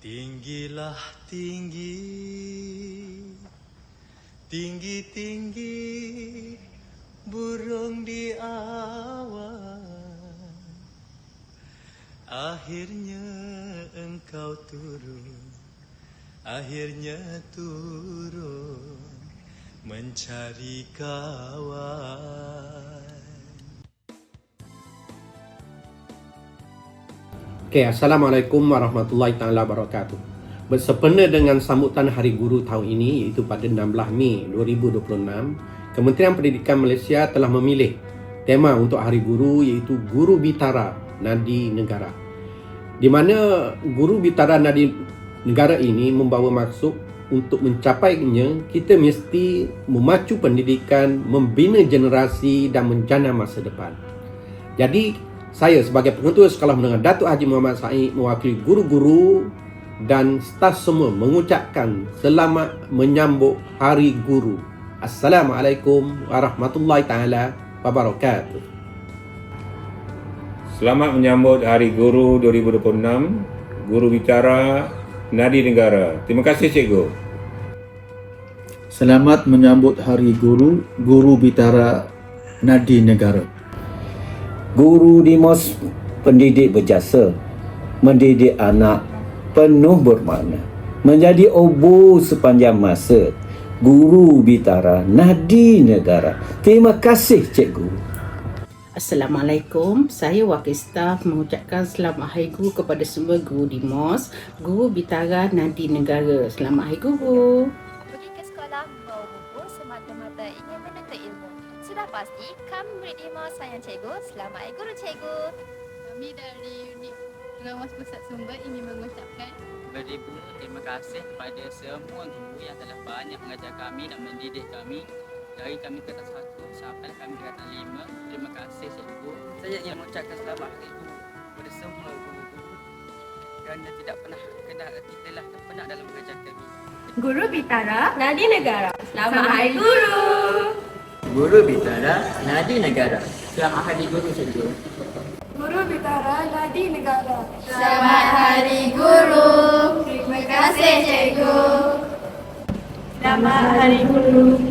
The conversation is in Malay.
Tinggilah tinggi, tinggi-tinggi burung di awan. Akhirnya engkau turun, akhirnya turun mencari kawan. Okay, Assalamualaikum warahmatullahi taala wabarakatuh. Bersempena dengan sambutan Hari Guru tahun ini, iaitu pada 16 Mei 2026, Kementerian Pendidikan Malaysia telah memilih tema untuk Hari Guru iaitu Guru Bitara Nadi Negara. Di mana Guru Bitara Nadi Negara ini membawa maksud untuk mencapainya, kita mesti memacu pendidikan, membina generasi dan menjana masa depan. Jadi, saya sebagai pengetua Sekolah Menengah Datuk Haji Muhammad Said mewakili guru-guru dan staf semua mengucapkan selamat menyambut Hari Guru. Assalamualaikum warahmatullahi taala wabarakatuh. Selamat menyambut Hari Guru 2026, Guru Bitara Nadi Negara. Terima kasih Cikgu. Selamat menyambut Hari Guru, Guru Bitara Nadi Negara. Guru Dimos pendidik berjasa, mendidik anak penuh bermakna, menjadi obo sepanjang masa. Guru Bitara Nadi Negara. Terima kasih Cikgu. Assalamualaikum, saya wakil staf mengucapkan selamat Hari Guru kepada semua Guru Dimos, Guru Bitara Nadi Negara. Selamat Hari Guru. Pergi ke sekolah membawa buku semata-mata ingin menuntut ilmu. Sudah pasti kami murid Dimos sayang Cikgu. Selamat Hari Guru Cikgu. Kami dari unit Pengawas Pusat Sumber ingin mengucapkan beribu terima kasih kepada semua guru yang telah banyak mengajar kami dan mendidik kami dari kami tingkatan 1 sampai kami tingkatan 5. Terima kasih Cikgu. Saya ingin mengucapkan selamat Hari Guru kepada semua guru-guru kerana tidak pernah dalam mengajar kami. Guru Bitara Nadi Negara. Selamat Hari Guru. Guru Bitara Nadi Negara. Selamat Hari Guru Cikgu. Guru Bitara Nadi Negara. Selamat Hari Guru. Terima kasih Cikgu. Selamat Hari Guru.